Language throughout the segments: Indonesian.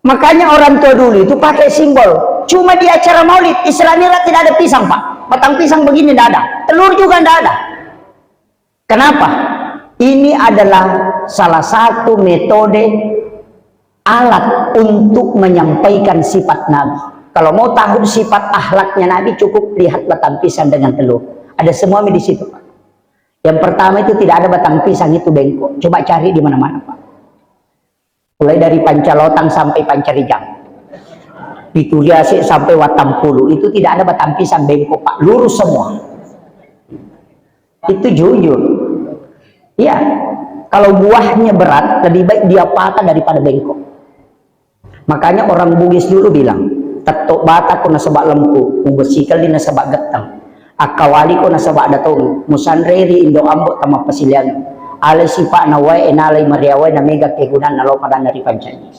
Makanya orang tua dulu itu pakai simbol. Cuma di acara maulid Islam tidak ada pisang, Pak. Batang pisang begini tidak ada, telur juga tidak ada. Kenapa? Ini adalah salah satu metode alat untuk menyampaikan sifat Nabi. Kalau mau tahu sifat akhlaknya Nabi, cukup lihat batang pisang dengan telur. Ada semua di situ, Pak. Yang pertama itu tidak ada batang pisang, itu bengkok. Coba cari di mana-mana, Pak. Mulai dari Pancalotang sampai Pancarijang, Pituriasi sampai Watampulu, itu tidak ada batang pisang, bengkok, Pak. Lurus semua. Itu jujur. Ya, kalau buahnya berat, lebih baik dia patah daripada bengkok. Makanya orang Bugis dulu bilang, tetok bata ko nasabak lempu, ubesikal di nasabak getang, akawali ko nasabak datong, musanreri indo ambok tama pasilian, alay sipa na way enalay mariaway na mega kegunan nalaw pada dari pancani.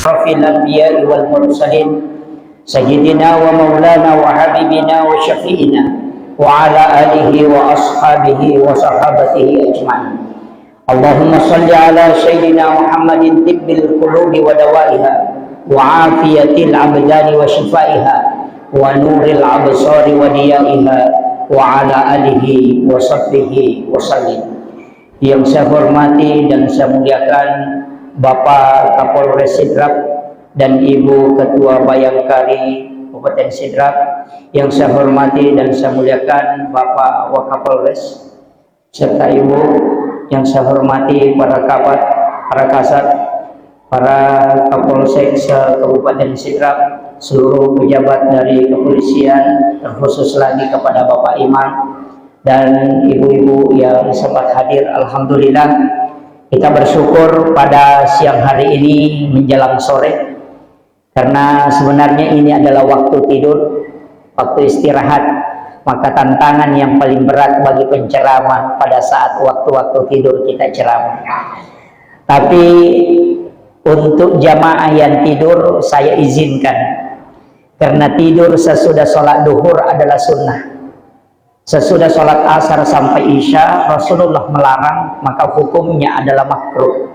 Rafil anbiya wal mursalin sayyidina wa maulana wa habibina wa syafi'ina wa ala alihi wa ashabihi wa sahabatihi ajma'in. Allahumma salli ala sayyidina Muhammadin tibbil qulubi wa dawaiha wa afiyatil abdani wa shifaiha wa nuril absari wa diyaiha wa ala alihi wa sahbihi wa sallim. Yang saya hormati dan saya muliakan Bapak Kapolres Sidrap dan Ibu Ketua Bayangkari Kabupaten Sidrap, yang saya hormati dan saya muliakan Bapak Wakapolres serta Ibu yang saya hormati para kabat, para kasat, para Kapolsek Kabupaten Sidrap, seluruh pejabat dari kepolisian, terkhusus lagi kepada Bapak Imam dan ibu-ibu yang sempat hadir. Alhamdulillah, kita bersyukur pada siang hari ini menjelang sore, karena sebenarnya ini adalah waktu tidur, waktu istirahat. Maka tantangan yang paling berat bagi penceramah pada saat waktu-waktu tidur kita ceramah. Tapi untuk jamaah yang tidur saya izinkan, karena tidur sesudah sholat duhur adalah sunnah. Sesudah sholat asar sampai isya Rasulullah melarang, maka hukumnya adalah makruh.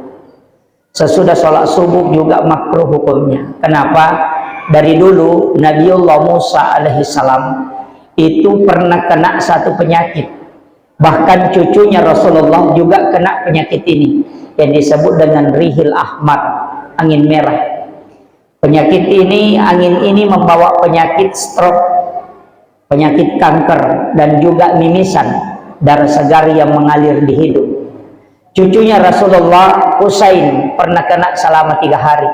Sesudah sholat subuh juga makruh hukumnya. Kenapa? Dari dulu Nabiullah Musa alaihissalam itu pernah kena satu penyakit. Bahkan cucunya Rasulullah juga kena penyakit ini, yang disebut dengan rihil ahmar, angin merah. Penyakit ini, angin ini membawa penyakit stroke, penyakit kanker, dan juga mimisan, darah segar yang mengalir di hidung. Cucunya Rasulullah, Husain, pernah kena selama 3 hari.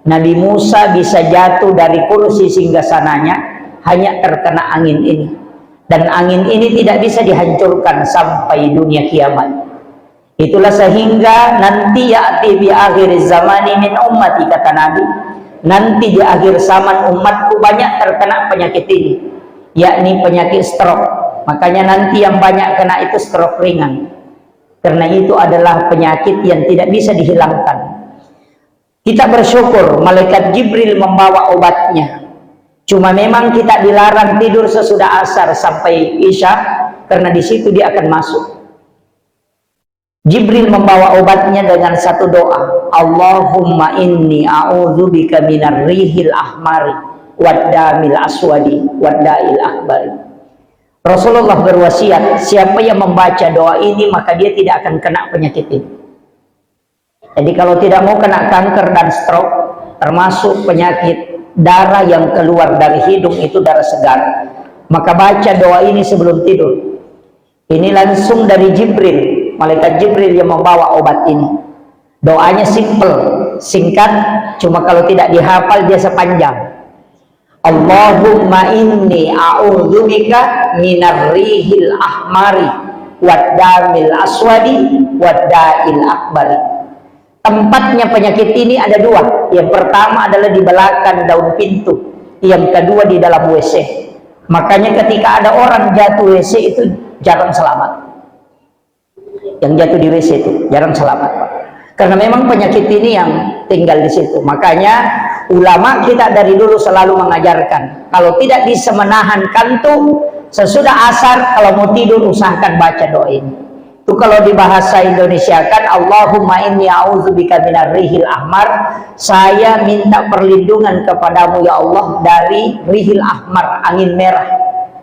Nabi Musa bisa jatuh dari kursi singgasananya hanya terkena angin ini. Dan angin ini tidak bisa dihancurkan sampai dunia kiamat. Itulah sehingga nanti ya'ti bi akhir zamani min ummati, kata Nabi, nanti di akhir zaman umatku banyak terkena penyakit ini, yakni penyakit stroke. Makanya nanti yang banyak kena itu stroke ringan. Karena itu adalah penyakit yang tidak bisa dihilangkan. Kita bersyukur malaikat Jibril membawa obatnya. Cuma memang kita dilarang tidur sesudah asar sampai isya, karena di situ dia akan masuk. Jibril membawa obatnya dengan satu doa, Allahumma inni a'udzubika minar rihil ahmari waddamil aswadi wadda'il akbari. Rasulullah berwasiat, siapa yang membaca doa ini maka dia tidak akan kena penyakit ini. Jadi kalau tidak mau kena kanker dan stroke, termasuk penyakit darah yang keluar dari hidung itu darah segar, maka baca doa ini sebelum tidur. Ini langsung dari Jibril, malaikat Jibril yang membawa obat ini. Doanya simple, singkat, cuma kalau tidak dihafal dia sepanjang. Allahumma inni a'udzubika minar rihil ahmari waddamil aswadi wadda'il akbari. Tempatnya penyakit ini ada 2. Yang pertama adalah di belakang daun pintu, yang kedua di dalam WC. Makanya ketika ada orang jatuh WC itu jarang selamat. Yang jatuh di WC itu jarang selamat, Pak. Karena memang penyakit ini yang tinggal di situ. Makanya ulama kita dari dulu selalu mengajarkan, kalau tidak bisa menahan kantuk sesudah asar, kalau mau tidur usahakan baca doa ini. Itu kalau di bahasa Indonesia kan, Allahumma inni a'udzubika minar rihil ahmar, saya minta perlindungan kepadamu ya Allah dari rihil ahmar, angin merah,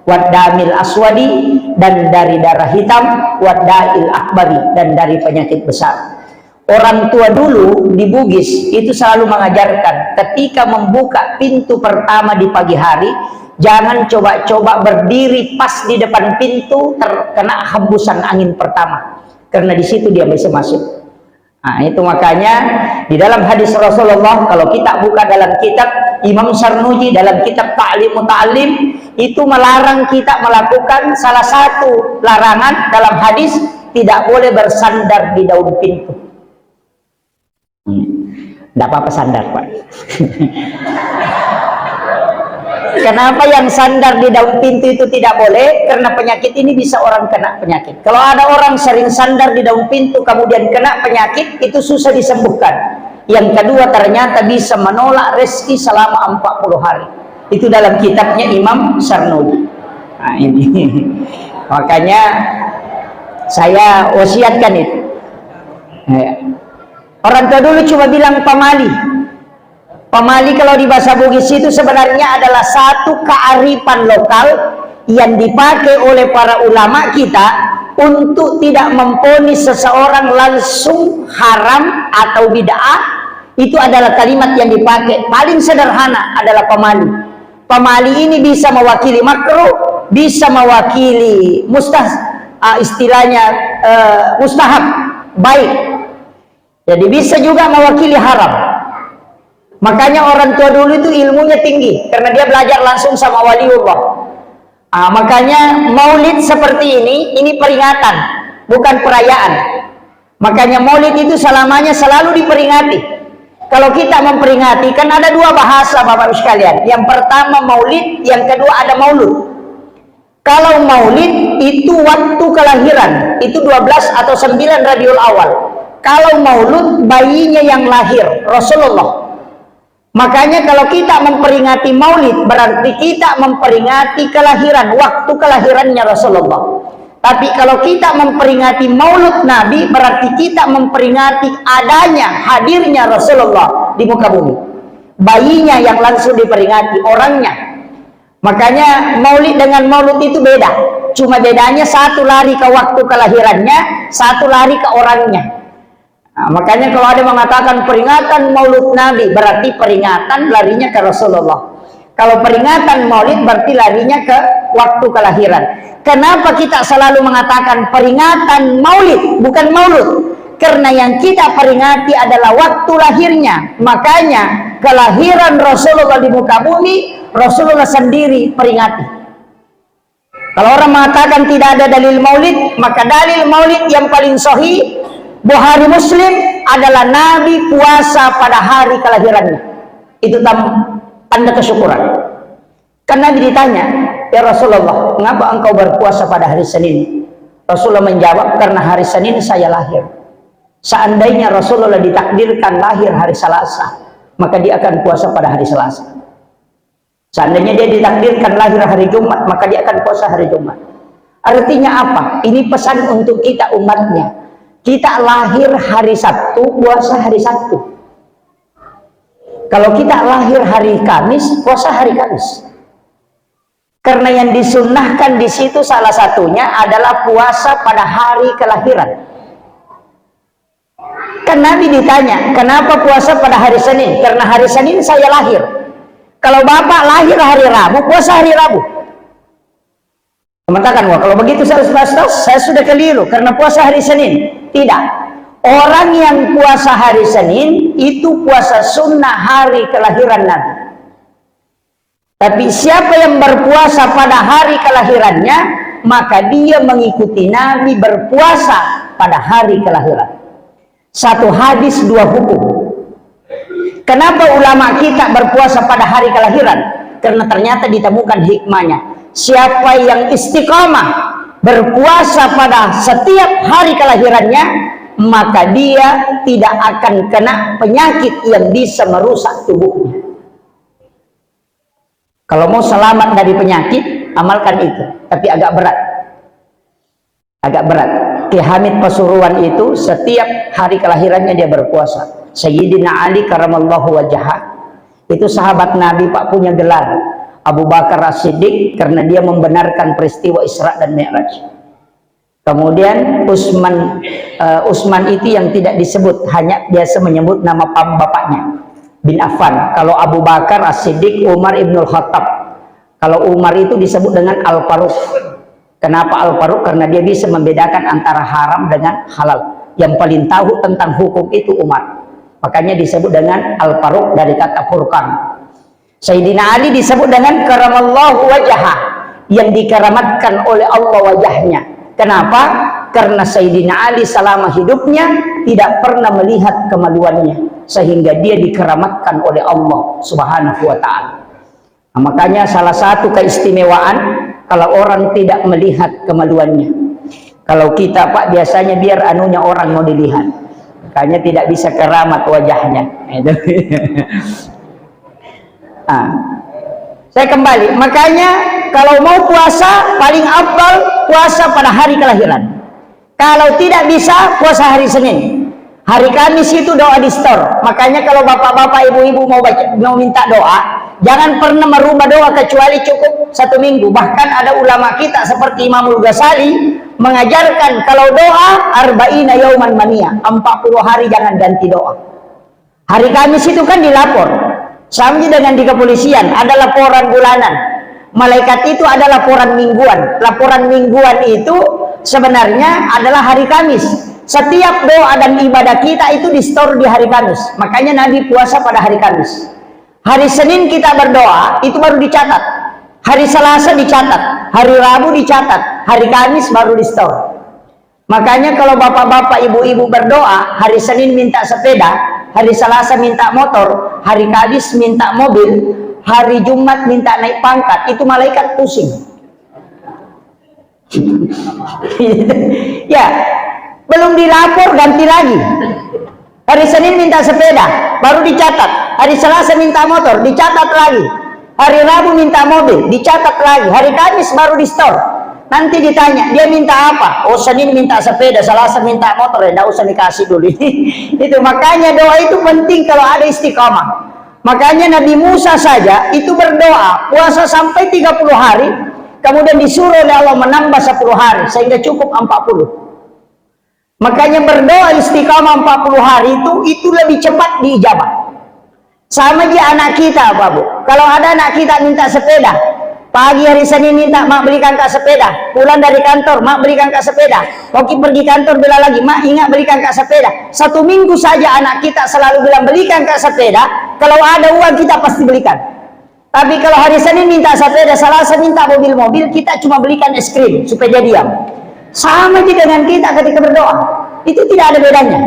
wadamil aswadi, dan dari darah hitam, wadail akbari, dan dari penyakit besar. Orang tua dulu di Bugis itu selalu mengajarkan ketika membuka pintu pertama di pagi hari, jangan coba-coba berdiri pas di depan pintu terkena hembusan angin pertama, karena di situ dia bisa masuk. Nah, itu makanya di dalam hadis Rasulullah, kalau kita buka dalam kitab Imam Sarnuji dalam kitab Ta'lim Muta'allim, itu melarang kita melakukan salah satu larangan dalam hadis, tidak boleh bersandar di daun pintu. Tidak apa-apa sandar, Pak. Kenapa yang sandar di daun pintu itu tidak boleh? Karena penyakit ini bisa orang kena penyakit. Kalau ada orang sering sandar di daun pintu kemudian kena penyakit, itu susah disembuhkan. Yang kedua, ternyata bisa menolak rezeki selama 40 hari. Itu dalam kitabnya Imam Sarnuji. Nah, ini makanya saya wasiatkan itu. Orang tua dulu cuma bilang pamali. Pamali kalau di bahasa Bugis itu sebenarnya adalah satu kearifan lokal yang dipakai oleh para ulama kita untuk tidak memvonis seseorang langsung haram atau bid'ah. Itu adalah kalimat yang dipakai. Paling sederhana adalah pamali. Pamali ini bisa mewakili makruh, bisa mewakili istilahnya mustahab, baik. Jadi bisa juga mewakili haram. Makanya orang tua dulu itu ilmunya tinggi, karena dia belajar langsung sama waliullah. Makanya maulid seperti ini peringatan, bukan perayaan. Makanya maulid itu selamanya selalu diperingati. Kalau kita memperingati, kan ada dua bahasa Bapak sekalian. Yang pertama maulid, yang kedua ada maulud. Kalau maulid itu waktu kelahiran, itu 12 atau 9 Rabiul Awal. Kalau maulud, bayinya yang lahir, Rasulullah. Makanya kalau kita memperingati maulid, berarti kita memperingati kelahiran, waktu kelahirannya Rasulullah. Tapi kalau kita memperingati maulud Nabi, berarti kita memperingati adanya, hadirnya Rasulullah di muka bumi. Bayinya yang langsung diperingati, orangnya. Makanya maulid dengan maulud itu beda. Cuma bedanya satu lari ke waktu kelahirannya, satu lari ke orangnya. Nah, makanya kalau ada mengatakan peringatan maulud Nabi, berarti peringatan larinya ke Rasulullah. Kalau peringatan maulid berarti larinya ke waktu kelahiran. Kenapa kita selalu mengatakan peringatan maulid, bukan maulud? Karena yang kita peringati adalah waktu lahirnya. Makanya kelahiran Rasulullah di muka bumi, Rasulullah sendiri peringati. Kalau orang mengatakan tidak ada dalil maulid, maka dalil maulid yang paling sahih Bukhari Muslim adalah Nabi puasa pada hari kelahirannya. Itu tanda kesyukuran. Karena Nabi ditanya, ya Rasulullah, mengapa engkau berpuasa pada hari Senin? Rasulullah menjawab, karena hari Senin saya lahir. Seandainya Rasulullah ditakdirkan lahir hari Selasa, maka dia akan puasa pada hari Selasa. Seandainya dia ditakdirkan lahir hari Jumat, maka dia akan puasa hari Jumat. Artinya apa? Ini pesan untuk kita umatnya. Kita lahir hari Sabtu, puasa hari Sabtu. Kalau kita lahir hari Kamis, puasa hari Kamis. Karena yang disunnahkan di situ salah satunya adalah puasa pada hari kelahiran. Kan Nabi ditanya, kenapa puasa pada hari Senin? Karena hari Senin saya lahir. Kalau Bapak lahir hari Rabu, puasa hari Rabu. Mengatakan, wah kalau begitu saya sudah keliru karena puasa hari Senin. Tidak. Orang yang puasa hari Senin itu puasa sunnah hari kelahiran Nabi. Tapi siapa yang berpuasa pada hari kelahirannya, maka dia mengikuti Nabi berpuasa pada hari kelahiran. Satu hadis dua hukum. Kenapa ulama kita berpuasa pada hari kelahiran? Karena ternyata ditemukan hikmahnya. Siapa yang istiqamah berpuasa pada setiap hari kelahirannya, maka dia tidak akan kena penyakit yang bisa merusak tubuhnya. Kalau mau selamat dari penyakit, amalkan itu. Tapi agak berat. Agak berat. Ki Hamid Pasuruan itu setiap hari kelahirannya dia berpuasa. Sayyidina Ali karamallahu wajhah itu sahabat Nabi Pak, punya gelar Abu Bakar As-Siddiq karena dia membenarkan peristiwa Isra dan Mi'raj. Kemudian Utsman itu yang tidak disebut, hanya biasa menyebut nama bapaknya bin Affan. Kalau Abu Bakar As-Siddiq Umar Ibnul Khattab. Kalau Umar itu disebut dengan Al-Faruq. Kenapa Al-Faruq? Karena dia bisa membedakan antara haram dengan halal. Yang paling tahu tentang hukum itu Umar. Makanya disebut dengan Al-Faruq dari kata Furqan. Sayyidina Ali disebut dengan karamallahu wajhah, yang dikeramatkan oleh Allah wajahnya. Kenapa? Karena Sayyidina Ali selama hidupnya tidak pernah melihat kemaluannya, sehingga dia dikeramatkan oleh Allah Subhanahu wa ta'ala. Nah, makanya salah satu keistimewaan kalau orang tidak melihat kemaluannya. Kalau kita Pak biasanya biar anunya orang mau dilihat, makanya tidak bisa keramat wajahnya. Nah, saya kembali, makanya kalau mau puasa paling afdal puasa pada hari kelahiran. Kalau tidak bisa puasa hari Senin. Hari Kamis itu doa di store. Makanya kalau bapak-bapak, ibu-ibu mau minta doa, jangan pernah merubah doa kecuali cukup 1 minggu. Bahkan ada ulama kita seperti Imamul Ghazali mengajarkan kalau doa arba'ina yauman mania, 40 hari jangan ganti doa. Hari Kamis itu kan dilapor. Sama dengan di kepolisian ada laporan bulanan. Malaikat itu ada laporan mingguan. Laporan mingguan itu sebenarnya adalah hari Kamis. Setiap doa dan ibadah kita itu di store di hari Kamis. Makanya Nabi puasa pada hari Kamis. Hari Senin kita berdoa itu baru dicatat. Hari Selasa dicatat, hari Rabu dicatat, hari Kamis baru di store. Makanya kalau bapak-bapak, ibu-ibu berdoa, hari Senin minta sepeda, hari Selasa minta motor, hari Kamis minta mobil, hari Jumat minta naik pangkat, itu malaikat pusing. Ya, belum dilapor ganti lagi. Hari Senin minta sepeda, baru dicatat. Hari Selasa minta motor, dicatat lagi. Hari Rabu minta mobil, dicatat lagi. Hari Kamis baru di store. Nanti ditanya, dia minta apa? Oh, Senin minta sepeda, Selasa minta motor, ya, usah dikasih dulu. Itu makanya doa itu penting kalau ada istiqamah. Makanya Nabi Musa saja itu berdoa puasa sampai 30 hari, kemudian disuruh oleh Allah menambah 10 hari sehingga cukup 40. Makanya berdoa istiqamah 40 hari itu lebih cepat diijabah. Sama aja anak kita, Pak Bu. Kalau ada anak kita minta sepeda, pagi hari Senin minta, mak belikan kak sepeda. Pulang dari kantor, mak belikan kak sepeda. Hoki pergi kantor bilang lagi, mak ingat belikan kak sepeda. 1 minggu saja anak kita selalu bilang belikan kak sepeda. Kalau ada uang kita pasti belikan. Tapi kalau hari Senin minta sepeda, Selasa minta mobil-mobil, kita cuma belikan es krim supaya dia diam. Sama juga dengan kita ketika berdoa, itu tidak ada bedanya.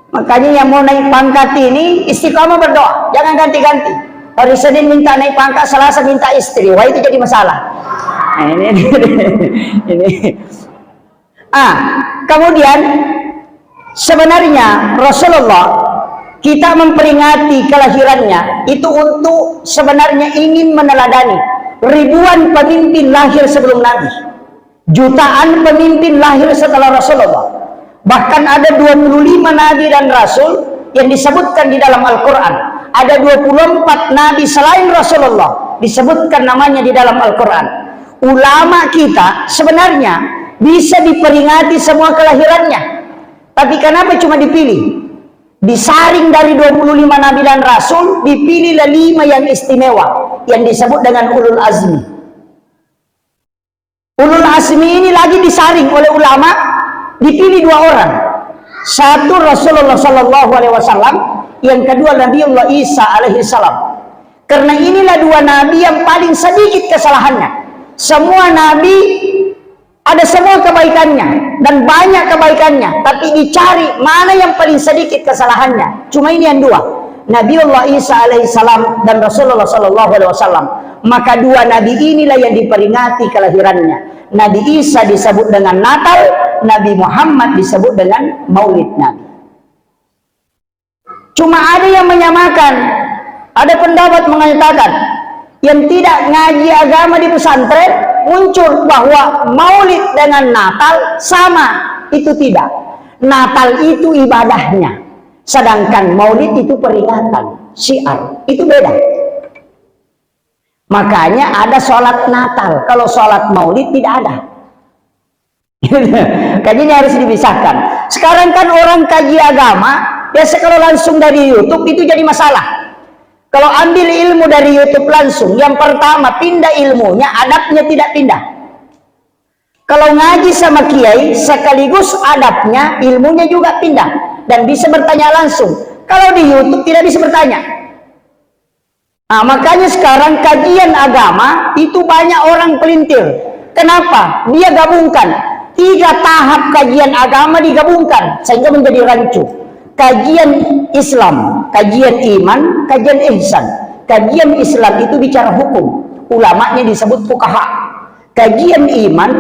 Makanya yang mau naik pangkat ini istiqamah berdoa, jangan ganti-ganti. Hari Senin minta naik pangkat, Selasa minta istri, wah itu jadi masalah. Nah, ini. Kemudian sebenarnya Rasulullah kita memperingati kelahirannya itu untuk sebenarnya ingin meneladani ribuan pemimpin lahir sebelum Nabi. Jutaan pemimpin lahir setelah Rasulullah. Bahkan ada 25 nabi dan rasul yang disebutkan di dalam Al-Quran. Ada 24 nabi selain Rasulullah disebutkan namanya di dalam Al-Quran. Ulama kita sebenarnya bisa diperingati semua kelahirannya. Tapi kenapa cuma dipilih? Disaring dari 25 nabi dan rasul, dipilihlah 5 yang istimewa yang disebut dengan ulul azmi. Ulul azmi ini lagi disaring oleh ulama, dipilih 2 orang. Satu Rasulullah Sallallahu Alaihi Wasallam, yang kedua Nabiullah Isa Alaihi Salam. Karena inilah 2 nabi yang paling sedikit kesalahannya. Semua nabi ada semua kebaikannya dan banyak kebaikannya, tapi dicari mana yang paling sedikit kesalahannya. Cuma ini yang 2, Nabiullah Isa Alaihi Salam dan Rasulullah Sallallahu Alaihi Wasallam. Maka 2 nabi inilah yang diperingati kelahirannya. Nabi Isa disebut dengan Natal, Nabi Muhammad disebut dengan Maulid Nabi. Cuma ada yang menyamakan, ada pendapat mengatakan yang tidak ngaji agama di pesantren muncul bahwa Maulid dengan Natal sama. Itu tidak. Natal itu ibadahnya, sedangkan Maulid itu peringatan, syiar. Itu beda. Makanya ada sholat Natal, kalau sholat Maulid tidak ada. Kajiannya harus dipisahkan. Sekarang kan orang kaji agama biasa kalau langsung dari YouTube itu jadi masalah. Kalau ambil ilmu dari YouTube langsung, yang pertama pindah ilmunya, adabnya tidak pindah. Kalau ngaji sama kiai sekaligus adabnya, ilmunya juga pindah dan bisa bertanya langsung. Kalau di YouTube tidak bisa bertanya. Nah, makanya sekarang kajian agama itu banyak orang pelintir. Kenapa? Dia gabungkan 3 tahap kajian agama, digabungkan sehingga menjadi rancu. Kajian Islam, kajian iman, kajian ihsan. Kajian Islam itu bicara hukum, ulamanya disebut fuqaha. Kajian iman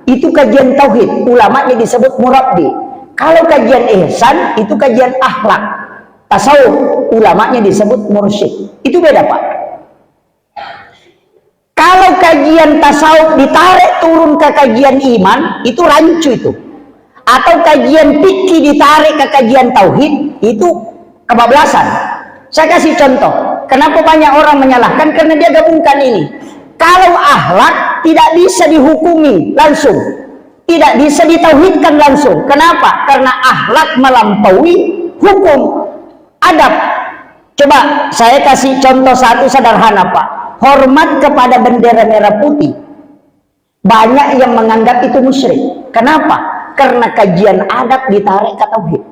itu kajian tauhid, ulamanya disebut murabbi. Kalau kajian ihsan itu kajian akhlak, tasawuf, ulamanya disebut mursyid. Itu beda, Pak. Kalau kajian tasawuf ditarik turun ke kajian iman, itu rancu itu. Atau kajian fikih ditarik ke kajian tauhid, itu kebablasan. Saya kasih contoh. Kenapa banyak orang menyalahkan? Karena dia gabungkan ini. Kalau akhlak tidak bisa dihukumi langsung, tidak bisa ditauhidkan langsung. Kenapa? Karena akhlak melampaui hukum adab. Coba saya kasih contoh satu sederhana, Pak. Hormat kepada bendera merah putih. Banyak yang menganggap itu musyrik. Kenapa? Karena kajian adab ditarik ke tauhid.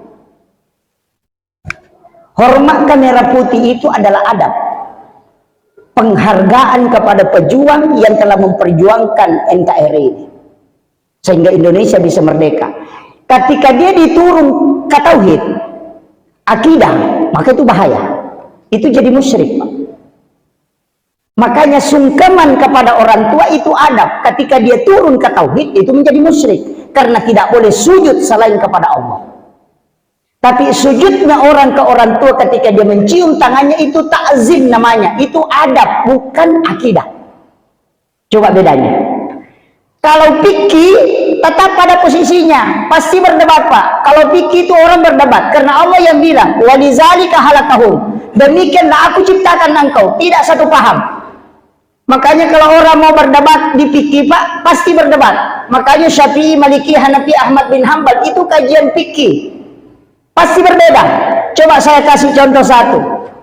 Hormat ke merah putih itu adalah adab. Penghargaan kepada pejuang yang telah memperjuangkan NKRI ini. Sehingga Indonesia bisa merdeka. Ketika dia diturun ke tauhid, akidah, maka itu bahaya. Itu jadi musyrik, Pak. Makanya sungkeman kepada orang tua itu adab. Ketika dia turun ke tauhid, itu menjadi musyrik. Karena tidak boleh sujud selain kepada Allah. Tapi sujudnya orang ke orang tua ketika dia mencium tangannya itu ta'zim namanya. Itu adab, bukan akidah. Coba bedanya. Kalau fikih tetap pada posisinya, pasti berdebat, Pak. Kalau fikih itu orang berdebat. Karena Allah yang bilang, walizalika halakahum. Demikianlah aku ciptakan engkau. Tidak satu paham. Makanya kalau orang mau berdebat di fikih, Pak, pasti berdebat. Makanya Syafi'i, Maliki, Hanafi, Ahmad bin Hambal itu kajian fikih. Pasti berbeda. Coba saya kasih contoh satu.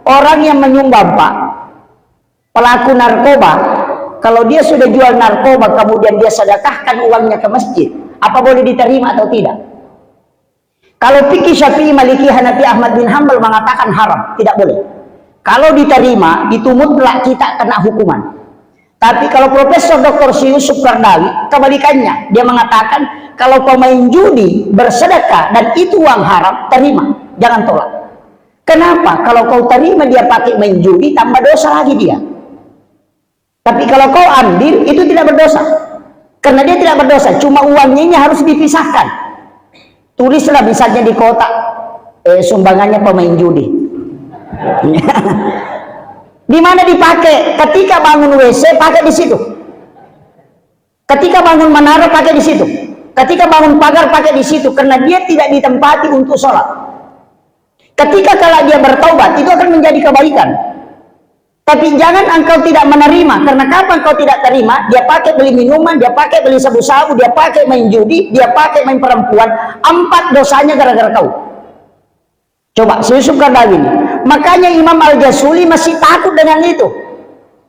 Orang yang menyumbang, Pak, pelaku narkoba, kalau dia sudah jual narkoba kemudian dia sedekahkan uangnya ke masjid, apa boleh diterima atau tidak? Kalau fikih Syafi'i, Maliki, Hanafi, Ahmad bin Hambal mengatakan haram, tidak boleh. Kalau diterima, itu mutlak kita kena hukuman. Tapi kalau Profesor Dr. Yusuf Qaradawi, kebalikannya, dia mengatakan kalau pemain judi bersedekah dan itu uang haram, terima, jangan tolak. Kenapa? Kalau kau terima dia pakai main judi, tambah dosa lagi dia. Tapi kalau kau ambil, itu tidak berdosa. Karena dia tidak berdosa, cuma uangnya ini harus dipisahkan. Tulislah misalnya di kotak, sumbangannya pemain judi. Di mana dipakai? Ketika bangun WC pakai di situ. Ketika bangun menara pakai di situ. Ketika bangun pagar pakai di situ, karena dia tidak ditempati untuk sholat. Ketika kalau dia bertaubat, itu akan menjadi kebaikan. Tapi jangan engkau tidak menerima, karena kapan kau tidak terima, dia pakai beli minuman, dia pakai beli sabu-sabu, dia pakai main judi, dia pakai main perempuan, 4 dosanya gara-gara kau. Coba, Yusuf Qaradawi. Makanya Imam Al-Jasuli masih takut dengan itu.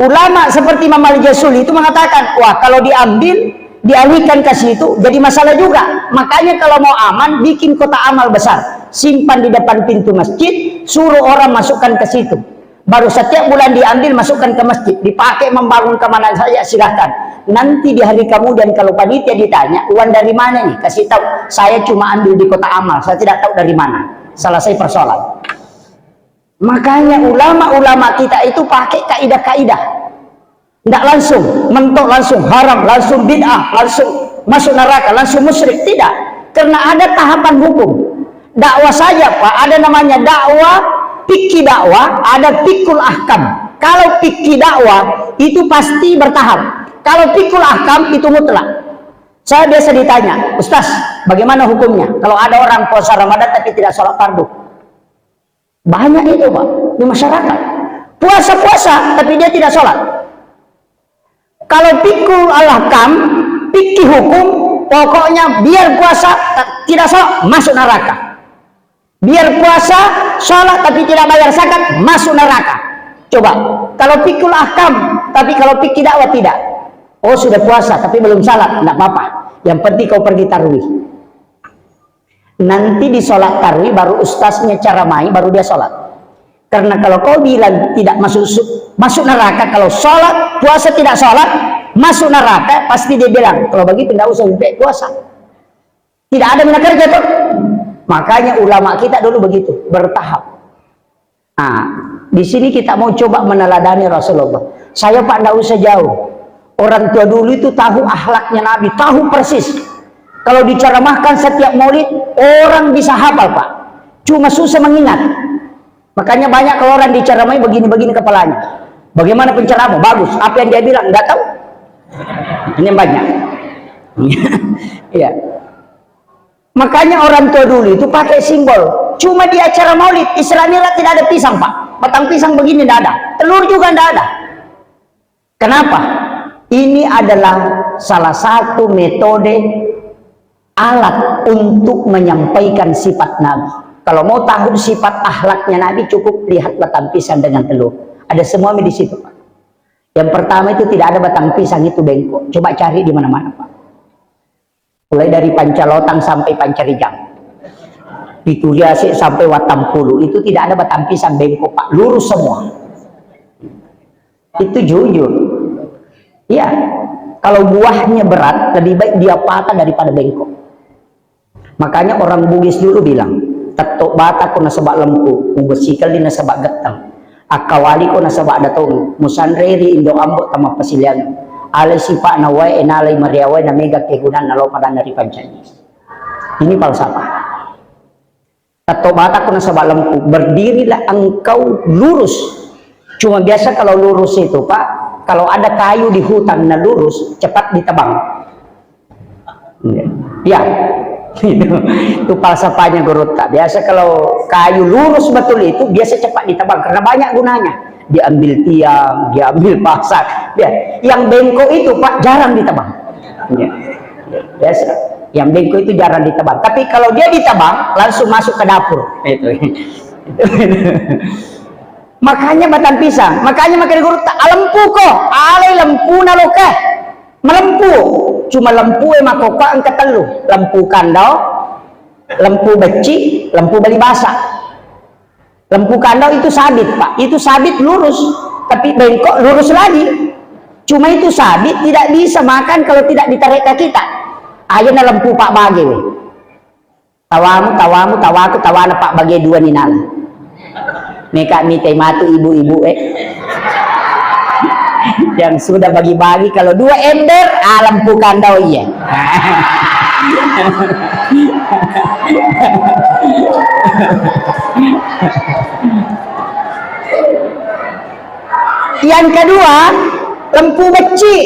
Ulama seperti Imam Al-Jasuli itu mengatakan, wah kalau diambil, dialihkan ke situ, jadi masalah juga. Makanya kalau mau aman, bikin kotak amal besar. Simpan di depan pintu masjid, suruh orang masukkan ke situ. Baru setiap bulan diambil, masukkan ke masjid. Dipakai membangun kemana saja, silahkan. Nanti di hari kemudian kalau panitia ditanya, uang dari mana nih? Kasih tahu, saya cuma ambil di kotak amal, saya tidak tahu dari mana. Selesai persoalan. Makanya ulama-ulama kita itu pakai kaidah-kaidah. Tidak langsung mentok, langsung haram, langsung bid'ah, langsung masuk neraka, langsung musyrik. Tidak. Karena ada tahapan hukum. Dakwah saja, Pak, ada namanya dakwah, fikih dakwah, ada fikul ahkam. Kalau fikih dakwah itu pasti bertahap. Kalau fikul ahkam itu mutlak. Saya biasa ditanya, Ustaz, bagaimana hukumnya kalau ada orang puasa Ramadan tapi tidak sholat fardu? Banyak itu Pak di masyarakat. Puasa-puasa tapi dia tidak sholat. Kalau fikul ahkam, fikih hukum, pokoknya biar puasa tidak sholat masuk neraka. Biar puasa sholat tapi tidak bayar zakat masuk neraka. Coba, kalau fikul ahkam tapi kalau fikih dakwah tidak. Oh sudah puasa tapi belum salat, tidak apa-apa. Yang penting kau pergi tarawih. Nanti di sholat tarawih baru ustaznya caramai, baru dia sholat. Karena kalau kau bilang tidak masuk neraka, kalau sholat puasa tidak sholat masuk neraka, pasti dia bilang kalau begitu tidak usah sampai puasa. Tidak ada mina kerja tuh. Makanya ulama kita dulu begitu, bertahap. Nah, di sini kita mau coba meneladani Rasulullah. Saya Pak tidak usah jauh. Orang tua dulu itu tahu akhlaknya Nabi, tahu persis. Kalau diceramahkan setiap maulid, orang bisa hafal Pak. Cuma susah mengingat. Makanya banyak kalau orang diceramai begini-begini kepalanya. Bagaimana penceramah? Bagus. Apa yang dia bilang? Nggak tahu. Ini banyak. Iya. Makanya orang tua dulu itu pakai simbol. Cuma di acara maulid, Islamiyah tidak ada pisang Pak. Batang pisang begini tidak ada. Telur juga tidak ada. Kenapa? Ini adalah salah satu metode alat untuk menyampaikan sifat Nabi. Kalau mau tahu sifat akhlaknya Nabi, cukup lihat batang pisang dengan telur. Ada semua di situ Pak. Yang pertama itu tidak ada batang pisang, itu bengkok. Coba cari di mana-mana Pak. Mulai dari Pancalotang sampai Pancarijang, itu Jasik sampai Watampulu, itu tidak ada batang pisang, bengkok Pak, lurus semua. Itu jujur. Ya, kalau buahnya berat, lebih baik dia patah daripada bengkok. Makanya orang Bugis dulu bilang, "Tatok bata ko nasabak lempu, mubesikal di nasabak getang, akawali ko nasabak datong, musanreri indo ambok tama pasilian, alay sipa nawai enalay mariaway na mega kegunan nalaw padan dari pancani." Ini falsafah. Tatok bata ko nasabak lempu, berdirilah engkau lurus. Cuma biasa kalau lurus itu Pak, kalau ada kayu di hutan na lurus, cepat ditebang. Ya, itu falsafahnya Guru Tak. Biasa kalau kayu lurus betul itu biasa cepat ditebang karena banyak gunanya. Diambil tiang, diambil pasak. Ya, yang bengkok itu Pak jarang ditebang. Ya, biasa. Yang bengkok itu jarang ditebang. Tapi kalau dia ditebang, langsung masuk ke dapur. Itu. Makanya batang pisang, makanya makan Guru Tak lempu kok, alai lempu naloka, melempu, cuma lempu emak kok angkat telu, lempu kandau, lempu beci, lempu bali basah. Lempu kandau itu sabit Pak, itu sabit lurus, tapi bengkok lurus lagi. Cuma itu sabit tidak bisa makan kalau tidak ditarik ke kita. Ayo na lempu Pak bagi, we. Tawamu, tawaku, tawana Pak bagi dua ninala. Meka mitai matu ibu-ibu yang sudah bagi-bagi kalau dua ember lempu kandau iya. Yang kedua lempu beci.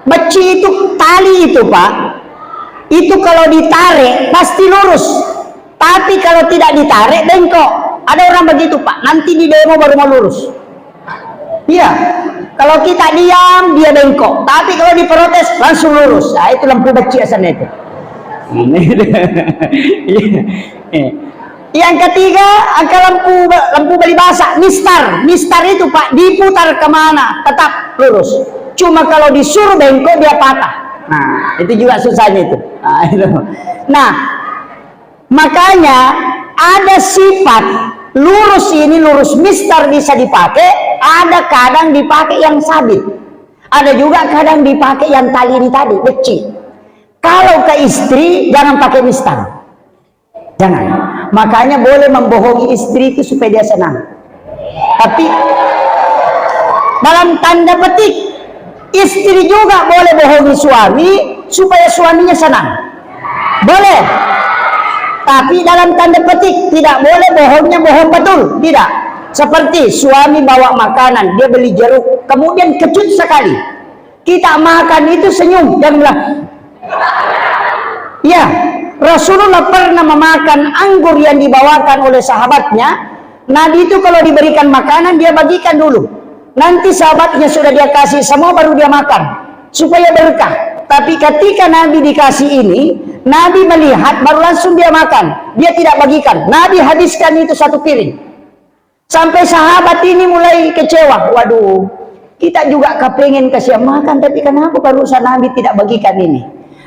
Beci itu tali itu Pak, itu kalau ditarik pasti lurus, tapi kalau tidak ditarik bengkok. Ada orang begitu Pak, nanti di demo baru mau lurus. Iya, kalau kita diam dia bengkok, tapi kalau diprotes langsung lurus. Nah, itu lampu beci asalnya itu. Yang ketiga, angka lampu bali basah, mistar itu Pak, diputar kemana tetap lurus. Cuma kalau disuruh bengkok dia patah. Nah, itu juga susahnya itu. Nah, makanya ada sifat lurus ini, lurus mistar bisa dipakai, ada kadang dipakai yang sabit, ada juga kadang dipakai yang tali ini tadi, beci. Kalau ke istri jangan pakai mistar, jangan. Makanya boleh membohongi istri itu supaya dia senang, tapi dalam tanda petik istri juga boleh bohongi suami supaya suaminya senang, boleh. Tapi dalam tanda petik tidak boleh bohongnya bohong betul, tidak. Seperti suami bawa makanan, dia beli jeruk, kemudian kecut sekali. Kita makan itu senyum, jangan bilang. Ya, Rasulullah pernah memakan anggur yang dibawakan oleh sahabatnya. Nabi itu kalau diberikan makanan, dia bagikan dulu. Nanti sahabatnya sudah dia kasih semua, baru dia makan. Supaya berkah. Tapi ketika Nabi dikasih ini, Nabi melihat, baru langsung dia makan. Dia tidak bagikan. Nabi habiskan itu satu piring. Sampai sahabat ini mulai kecewa. Waduh, kita juga kepengen kasih makan, tapi kenapa barusan Nabi tidak bagikan ini?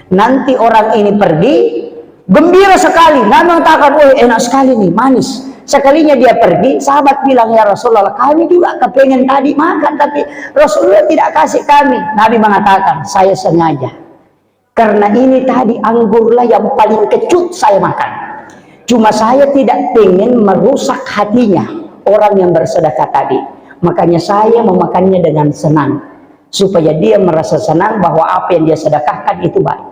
Nanti orang ini pergi, gembira sekali. Nabi mengatakan, oh enak sekali nih, manis. Sekalinya dia pergi, sahabat bilang, ya Rasulullah, kami juga kepengen tadi makan, tapi Rasulullah tidak kasih kami. Nabi mengatakan, saya sengaja. Karena ini tadi anggurlah yang paling kecut saya makan. Cuma saya tidak pengen merusak hatinya orang yang bersedekah tadi. Makanya saya memakannya dengan senang. Supaya dia merasa senang bahwa apa yang dia sedekahkan itu baik.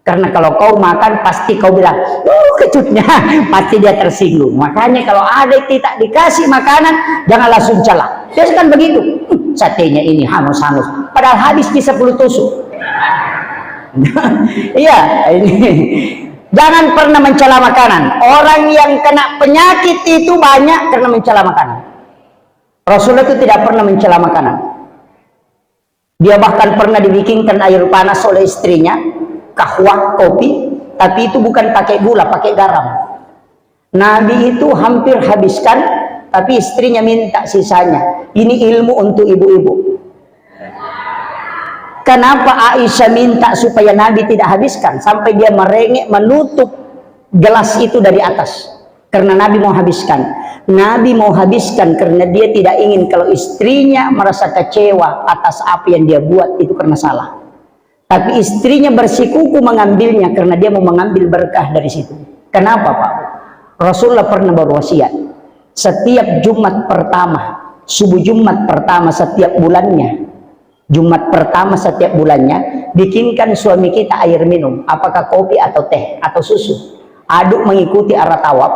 Karena kalau kau makan pasti kau bilang, oh kecutnya, pasti dia tersinggung. Makanya kalau ada tidak dikasih makanan, jangan langsung celah. Dia kan begitu, satenya ini hangus-hangus, padahal habis di 10 tusuk. Iya, ini. Jangan pernah mencela makanan. Orang yang kena penyakit itu banyak karena mencela makanan. Rasulullah itu tidak pernah mencela makanan. Dia bahkan pernah dibikinkan air panas oleh istrinya, kahwah, kopi, tapi itu bukan pakai gula, pakai garam. Nabi itu hampir habiskan, tapi istrinya minta sisanya. Ini ilmu untuk ibu-ibu. Kenapa Aisyah minta supaya Nabi tidak habiskan? Sampai dia merengek menutup gelas itu dari atas. Karena Nabi mau habiskan. Nabi mau habiskan karena dia tidak ingin kalau istrinya merasa kecewa atas apa yang dia buat itu karena salah. Tapi istrinya bersikuku mengambilnya karena dia mau mengambil berkah dari situ. Kenapa Pak? Rasulullah pernah berwasiat. Setiap Jumat pertama, subuh Jumat pertama setiap bulannya, Jumat pertama setiap bulannya, bikinkan suami kita air minum, apakah kopi atau teh atau susu. Aduk mengikuti arah tawaf,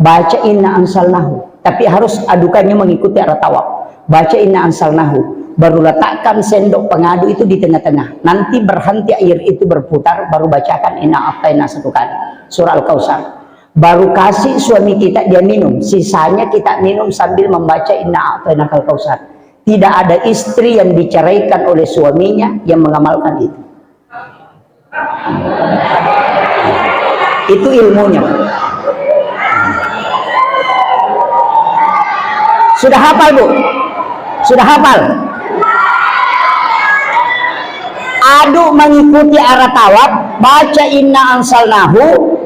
baca inna ansalnahu. Tapi harus adukannya mengikuti arah tawaf. Baca inna ansalnahu, baru letakkan sendok pengadu itu di tengah-tengah. Nanti berhenti air itu berputar, baru bacakan inna a'taina satu kali, surah Al-Kautsar. Baru kasih suami kita dia minum, sisanya kita minum sambil membaca inna a'taina Al-Kautsar. Tidak ada istri yang diceraikan oleh suaminya yang mengamalkan itu. Itu ilmunya. Sudah hafal Bu? Sudah hafal? Aduk mengikuti arah tawaf, baca inna ansalnahu,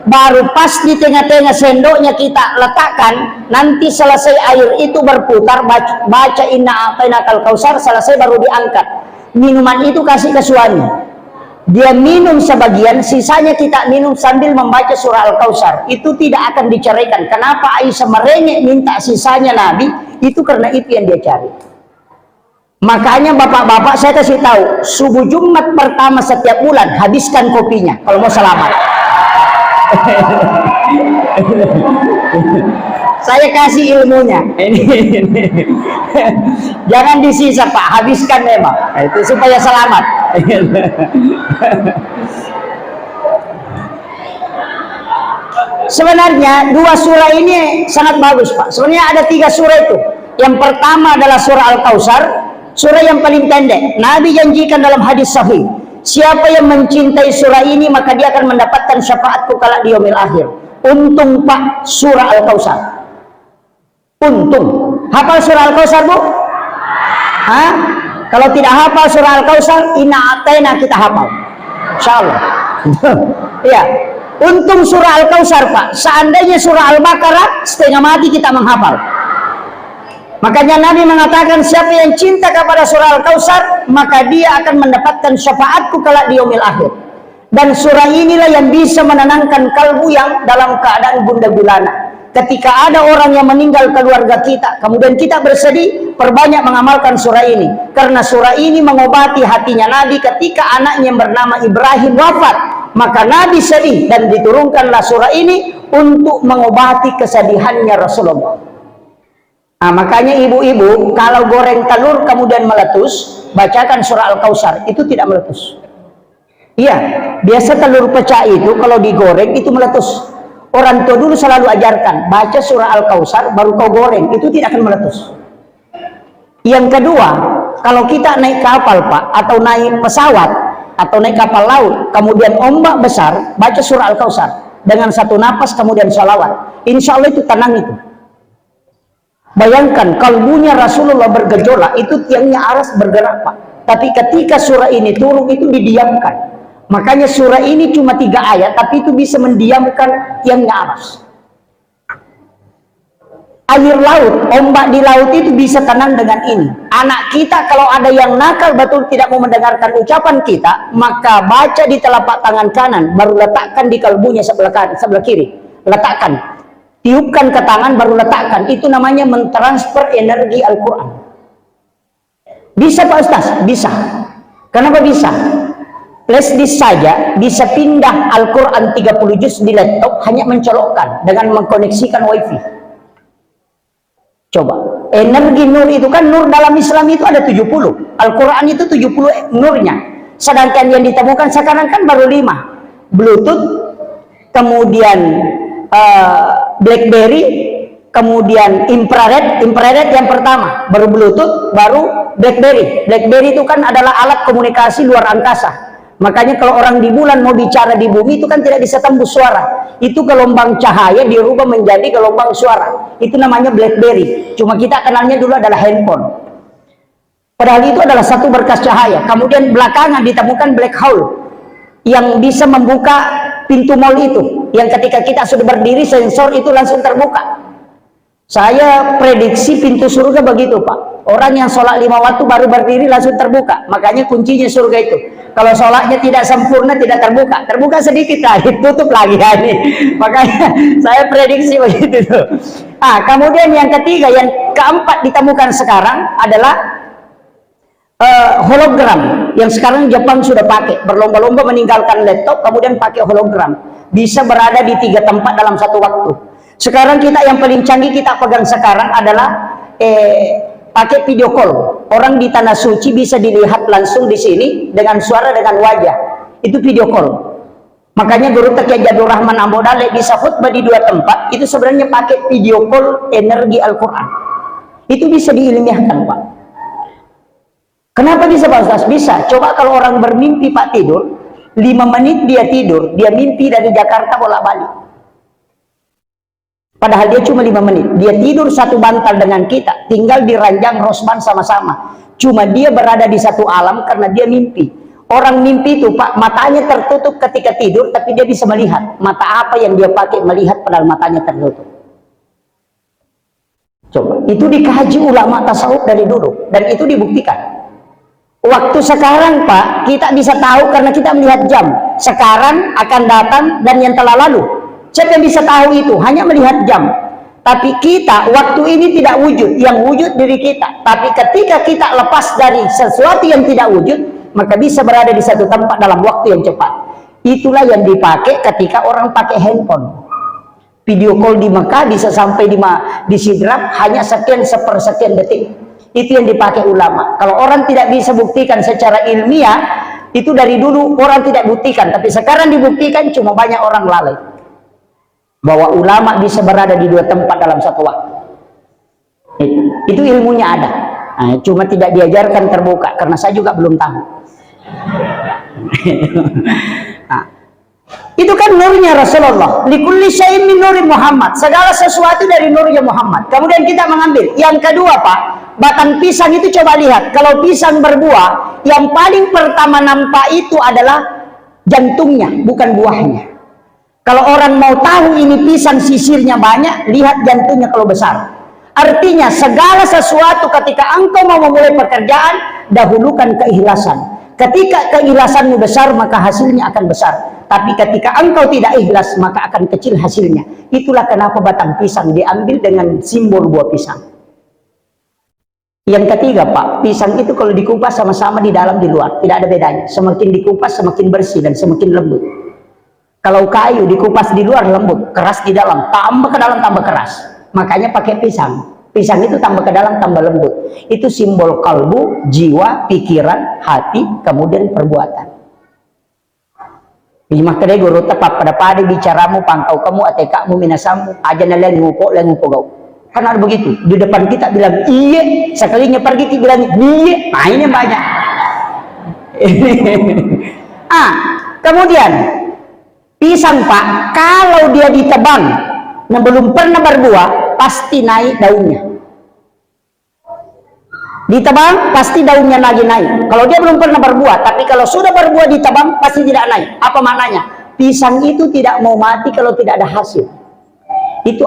baru pas di tengah-tengah sendoknya kita letakkan. Nanti selesai air itu berputar, baca inna a'tainakal kautsar, selesai baru diangkat. Minuman itu kasih ke suami. Dia minum sebagian, sisanya kita minum sambil membaca surah Al-Kautsar. Itu tidak akan diceraikan. Kenapa Aisyah merengek minta sisanya Nabi? Itu karena itu yang dia cari. Makanya bapak-bapak saya kasih tahu, subuh Jumat pertama setiap bulan habiskan kopinya kalau mau selamat. Saya kasih ilmunya. Jangan disisa Pak, habiskan memang. Itu supaya selamat. Sebenarnya dua surah ini sangat bagus Pak. Sebenarnya ada 3 surah itu. Yang pertama adalah surah Al-Kautsar, surah yang paling pendek. Nabi janjikan dalam hadis sahih, siapa yang mencintai surah ini maka dia akan mendapatkan syafaatku kala di yaumil akhir. Untung Pak surah Al-Kautsar. Untung. Hafal surah Al-Kautsar Bu? Hah? Kalau tidak hafal surah Al-Kautsar, inna a'taina kita hafal. Insyaallah. Iya. Untung surah Al-Kautsar Pak. Seandainya surah Al-Baqarah setengah mati kita menghafal. Makanya Nabi mengatakan siapa yang cinta kepada surah Al-Kautsar maka dia akan mendapatkan syafaatku kelak di yaumil akhir. Dan surah inilah yang bisa menenangkan kalbu yang dalam keadaan gundah gulana. Ketika ada orang yang meninggal keluarga kita, kemudian kita bersedih, perbanyak mengamalkan surah ini. Karena surah ini mengobati hatinya Nabi ketika anaknya yang bernama Ibrahim wafat. Maka Nabi sedih dan diturunkanlah surah ini untuk mengobati kesedihannya Rasulullah. Nah, makanya ibu-ibu kalau goreng telur kemudian meletus, bacakan surah Al-Kautsar, itu tidak meletus. Iya, biasa telur pecah itu kalau digoreng itu meletus. Orang tua dulu selalu ajarkan, baca surah Al-Kautsar baru kau goreng, itu tidak akan meletus. Yang kedua, kalau kita naik kapal Pak, atau naik pesawat, atau naik kapal laut, kemudian ombak besar, baca surah Al-Kautsar dengan satu napas kemudian sholawat, insya Allah itu tenang itu. Bayangkan kalbunya Rasulullah bergejolak, itu tiangnya aras bergerak Pak. Tapi ketika surah ini turun itu didiamkan. Makanya surah ini cuma 3 ayat, tapi itu bisa mendiamkan tiangnya aras. Air laut, ombak di laut itu bisa tenang dengan ini. Anak kita kalau ada yang nakal betul tidak mau mendengarkan ucapan kita, maka baca di telapak tangan kanan, baru letakkan di kalbunya sebelah kiri. Letakkan. Tiupkan ke tangan baru letakkan, itu namanya mentransfer energi Al-Quran. Bisa Pak Ustaz? Bisa. Kenapa bisa? Flash disk saja bisa pindah Al-Quran 30 juz di laptop hanya mencolokkan dengan mengkoneksikan wifi. Coba, energi nur itu kan, nur dalam Islam itu ada 70, Al-Quran itu 70 nurnya, sedangkan yang ditemukan sekarang kan baru 5, Bluetooth, kemudian BlackBerry, kemudian infrared yang pertama, baru Bluetooth, baru BlackBerry. BlackBerry itu kan adalah alat komunikasi luar angkasa. Makanya kalau orang di bulan mau bicara di bumi itu kan tidak bisa tembus suara. Itu gelombang cahaya dirubah menjadi gelombang suara. Itu namanya BlackBerry. Cuma kita kenalnya dulu adalah handphone. Padahal itu adalah satu berkas cahaya. Kemudian belakangan ditemukan black hole yang bisa membuka pintu mall itu, yang ketika kita sudah berdiri sensor itu langsung terbuka. Saya prediksi pintu surga begitu Pak, orang yang sholat 5 waktu baru berdiri langsung terbuka. Makanya kuncinya surga itu, kalau sholatnya tidak sempurna tidak terbuka sedikit lagi tutup lagi ini. Makanya saya prediksi begitu tuh. Kemudian yang ketiga, yang keempat ditemukan sekarang adalah hologram, yang sekarang Jepang sudah pakai, berlomba-lomba meninggalkan laptop kemudian pakai hologram, bisa berada di 3 tempat dalam satu waktu. Sekarang kita yang paling canggih kita pegang sekarang adalah pakai video call. Orang di tanah suci bisa dilihat langsung di sini dengan suara dengan wajah, itu video call. Makanya Guru Taqi Jadul Rahman Ambodale bisa khutbah di 2 tempat, itu sebenarnya pakai video call energi Al-Quran. Itu bisa diilmiahkan Pak. Kenapa bisa Pak Ustaz? Bisa. Coba kalau orang bermimpi Pak tidur, 5 menit dia tidur, dia mimpi dari Jakarta bolak-balik. Padahal dia cuma 5 menit. Dia tidur satu bantal dengan kita, tinggal di ranjang Rosban sama-sama. Cuma dia berada di satu alam karena dia mimpi. Orang mimpi itu Pak, matanya tertutup ketika tidur, tapi dia bisa melihat. Mata apa yang dia pakai melihat padahal matanya tertutup? Coba, itu dikaji ulama tasawuf dari dulu, dan itu dibuktikan. Waktu sekarang Pak, kita bisa tahu karena kita melihat jam. Sekarang akan datang dan yang telah lalu. Siapa yang bisa tahu itu? Hanya melihat jam. Tapi kita, waktu ini tidak wujud. Yang wujud diri kita. Tapi ketika kita lepas dari sesuatu yang tidak wujud, maka bisa berada di satu tempat dalam waktu yang cepat. Itulah yang dipakai ketika orang pakai handphone. Video call di Mekah bisa sampai di Sidrap hanya sepersekian detik. Itu yang dipakai ulama. Kalau orang tidak bisa buktikan secara ilmiah, itu dari dulu orang tidak buktikan, tapi sekarang dibuktikan, cuma banyak orang lalai bahwa ulama bisa berada di 2 tempat dalam satu waktu. Itu ilmunya ada. Cuma tidak diajarkan terbuka karena saya juga belum tahu. Itu kan nurnya Rasulullah. Likulli syai'in min nuri Muhammad. Segala sesuatu dari nurnya Muhammad. Kemudian kita mengambil. Yang kedua Pak, batang pisang itu coba lihat. Kalau pisang berbuah, yang paling pertama nampak itu adalah jantungnya, bukan buahnya. Kalau orang mau tahu ini pisang sisirnya banyak, lihat jantungnya kalau besar. Artinya segala sesuatu ketika engkau mau memulai pekerjaan, dahulukan keikhlasan. Ketika keikhlasanmu besar, maka hasilnya akan besar. Tapi ketika engkau tidak ikhlas, maka akan kecil hasilnya. Itulah kenapa batang pisang diambil dengan simbol buah pisang. Yang ketiga Pak, pisang itu kalau dikupas sama-sama di dalam di luar, tidak ada bedanya. Semakin dikupas semakin bersih dan semakin lembut. Kalau kayu dikupas di luar lembut, keras di dalam, tambah ke dalam tambah keras. Makanya pakai pisang. Pisang itu tambah ke dalam tambah lembut. Itu simbol kalbu, jiwa, pikiran, hati, kemudian perbuatan. Bima kedai guru tepat pada padi bicaramu, pangkau kamu, atekamu, minasamu, aja nalain ngupo gau. Kan ada begitu. Di depan kita bilang iya, sekalinya pergi kita bilang iya. Nah ini banyak. Kemudian pisang Pak, kalau dia ditebang, nah belum pernah berbuah, pasti naik daunnya. Ditebang pasti daunnya lagi naik. Kalau dia belum pernah berbuah, tapi kalau sudah berbuah ditebang pasti tidak naik. Apa maknanya? Pisang itu tidak mau mati kalau tidak ada hasil. Itu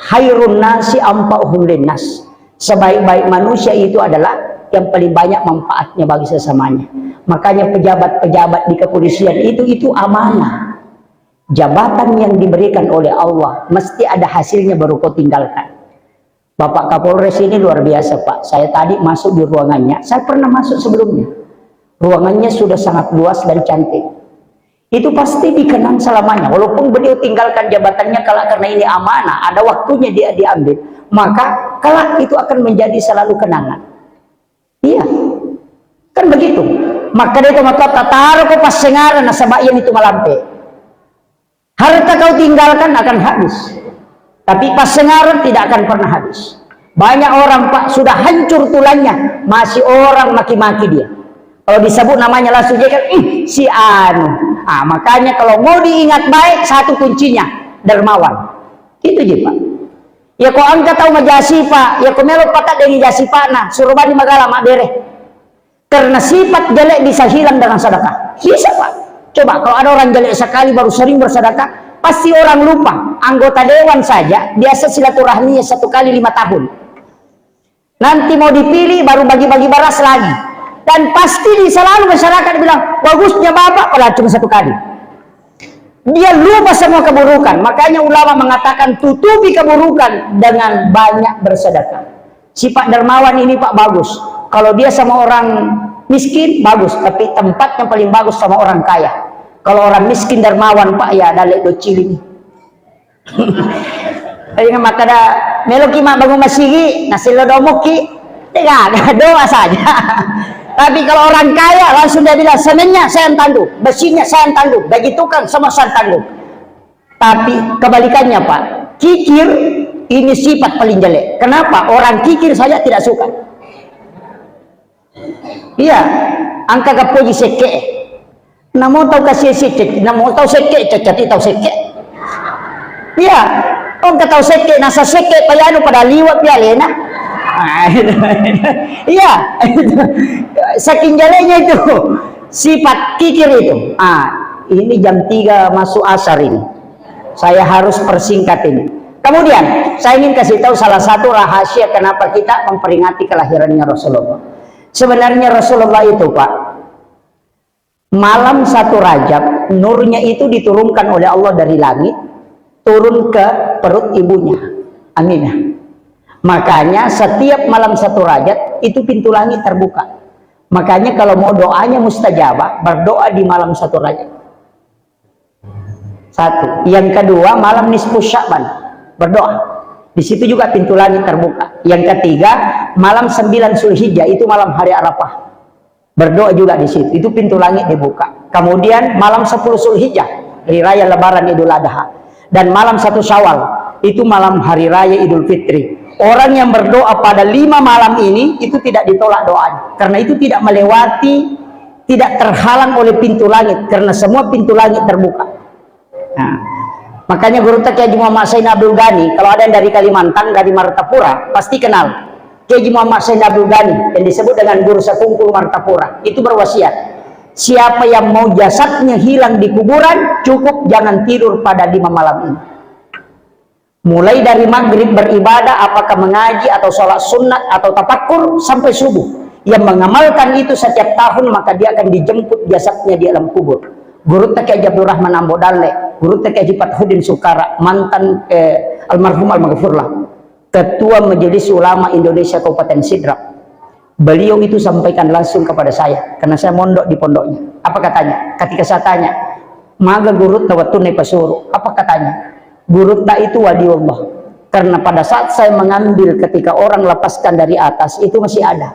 khairun nasi ampa'uhum linnas. Sebaik-baik manusia itu adalah yang paling banyak manfaatnya bagi sesamanya. Makanya pejabat-pejabat di kepolisian itu amanah. Jabatan yang diberikan oleh Allah mesti ada hasilnya baru kau tinggalkan. Bapak Kapolres ini luar biasa Pak. Saya tadi masuk di ruangannya. Saya pernah masuk sebelumnya. Ruangannya sudah sangat luas dan cantik. Itu pasti dikenang selamanya. Walaupun beliau tinggalkan jabatannya karena ini amanah, ada waktunya dia diambil. Maka kelak itu akan menjadi selalu kenangan. Iya. Kan begitu. Maka dia itu mata taruh ke pas sengaran nasabayan itu malampe. Harta kau tinggalkan akan habis. Tapi pas sengaran tidak akan pernah habis. Banyak orang Pak sudah hancur tulangnya, masih orang maki-maki dia. Kalau disebut namanya langsung dia kan si anu. Makanya kalau mau diingat baik, satu kuncinya dermawan. Itu aja Pak. Ya kau angkat tahu majasi Pak, ya kau melok patak dari jasi Pak, nah suruh bani magala mak bere. Karena sifat jelek bisa hilang dengan sedekah. Bisa Pak. Coba kalau ada orang jelek sekali baru sering bersedekah, pasti orang lupa. Anggota dewan saja biasa silaturahminya 1 kali 5 tahun. Nanti mau dipilih baru bagi-bagi baras lagi. Dan pasti selalu masyarakat bilang bagusnya bapak kalau cuma 1 kali. Dia lupa semua keburukan. Makanya ulama mengatakan tutupi keburukan dengan banyak bersedekah. Sifat dermawan ini Pak bagus. Kalau dia sama orang miskin bagus, tapi tempat yang paling bagus sama orang kaya. Kalau orang miskin dermawan Pak ya dalek do ciling. Ayo maka ada meloki mak bangun masigi nasi lodomoki tidak doa saja. Tapi kalau orang kaya langsung dia bilang semennya saya tangguh, besinya saya tangguh, bagi tukang semua saya tangguh. Tapi kebalikannya Pak, kikir ini sifat paling jelek. Kenapa? Orang kikir saja tidak suka. Iya, angka kapoji seke. Namo tahu kasih seke, namo tahu seke, cacati tahu seke. Iya, orang tahu seke, nasa seke payano pada liwat ya lena. Iya, saking jeleknya itu sifat kikir itu. Ini jam 3 masuk asar ini. Saya harus persingkat ini. Kemudian saya ingin kasih tahu salah satu rahasia kenapa kita memperingati kelahirannya Rasulullah. Sebenarnya Rasulullah itu Pak, malam 1 Rajab nurnya itu diturunkan oleh Allah dari langit turun ke perut ibunya Aminah. Makanya setiap malam 1 Rajab itu pintu langit terbuka. Makanya kalau mau doanya mustajabah, berdoa di malam 1 Rajab. 1. Yang kedua malam nisfu Sya'ban, berdoa. Di situ juga pintu langit terbuka. Yang ketiga malam 9 Zulhijjah, itu malam hari Arafah. Berdoa juga di situ. Itu pintu langit dibuka. Kemudian malam 10 Zulhijjah, hari raya Lebaran Idul Adha. Dan malam 1 Syawal, itu malam hari raya Idul Fitri. Orang yang berdoa pada 5 malam ini itu tidak ditolak doanya, karena itu tidak melewati, tidak terhalang oleh pintu langit, karena semua pintu langit terbuka. Nah, makanya Guru Kiai Muhammad Said Abdul Ghani, kalau ada yang dari Kalimantan, dari Martapura, pasti kenal Kiai Muhammad Said Abdul Ghani yang disebut dengan Guru Sekungkul Martapura. Itu berwasiat, siapa yang mau jasadnya hilang di kuburan, cukup jangan tidur pada 5 malam ini. Mulai dari maghrib beribadah, apakah mengaji atau sholat sunat atau tafakur sampai subuh. Yang mengamalkan itu setiap tahun maka dia akan dijemput jasadnya di alam kubur. Guru Kiai Abdul Rahman Ambodale, Guru Kiai Fathuddin Sukara, mantan almarhum al-maghfurlah, Ketua Majelis Ulama Indonesia Kabupaten Sidrap. Beliau itu sampaikan langsung kepada saya karena saya mondok di pondoknya. Apa katanya? Ketika saya tanya, "Maga Guru tawatune pasuru." Apa katanya? Guru tak itu wali Allah. Karena pada saat saya mengambil ketika orang lepaskan dari atas, itu masih ada.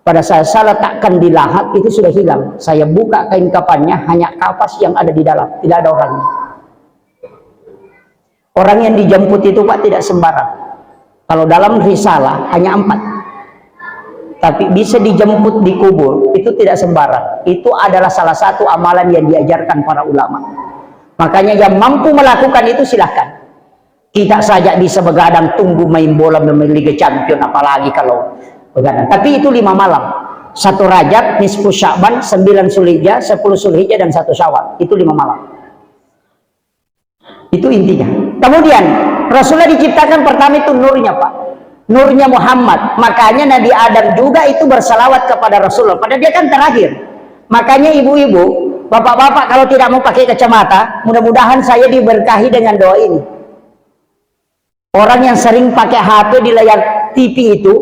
Pada saat saya letakkan di lahat, itu sudah hilang. Saya buka kain kafannya, hanya kapas yang ada di dalam, tidak ada orangnya. Orang yang dijemput itu Pak tidak sembarang. Kalau dalam risalah hanya 4. Tapi bisa dijemput di kubur, itu tidak sembarang. Itu adalah salah satu amalan yang diajarkan para ulama. Makanya yang mampu melakukan itu silahkan. Tidak saja bisa begadang tunggu main bola Liga Champion, apalagi kalau begadang. Tapi itu 5 malam. 1 Rajab, nisfu Sya'ban, 9 Zulhijjah, 10 Zulhijjah, dan 1 Syawal. Itu 5 malam. Itu intinya. Kemudian Rasulullah diciptakan pertama itu nurnya Pak. Nurnya Muhammad. Makanya Nabi Adam juga itu bersalawat kepada Rasulullah. Padahal dia kan terakhir. Makanya ibu-ibu, bapak-bapak kalau tidak mau pakai kacamata, mudah-mudahan saya diberkahi dengan doa ini. Orang yang sering pakai HP di layar TV itu,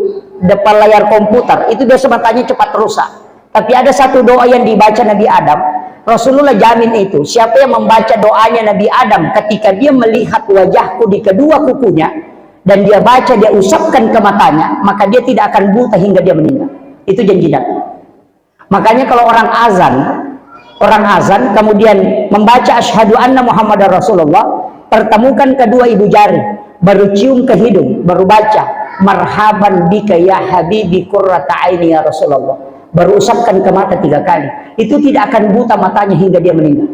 depan layar komputer, itu biasa matanya cepat rusak. Tapi ada satu doa yang dibaca Nabi Adam, Rasulullah jamin itu, siapa yang membaca doanya Nabi Adam ketika dia melihat wajahku di kedua kukunya, dan dia baca, dia usapkan ke matanya, maka dia tidak akan buta hingga dia meninggal. Itu janji Nabi. Makanya kalau orang azan kemudian membaca asyhadu anna Muhammadar Rasulullah, pertemukan kedua ibu jari, baru cium ke hidung, baru baca marhaban bika ya habibi qurrata aini ya Rasulullah, baru usapkan ke mata 3 kali. Itu tidak akan buta matanya hingga dia meninggal.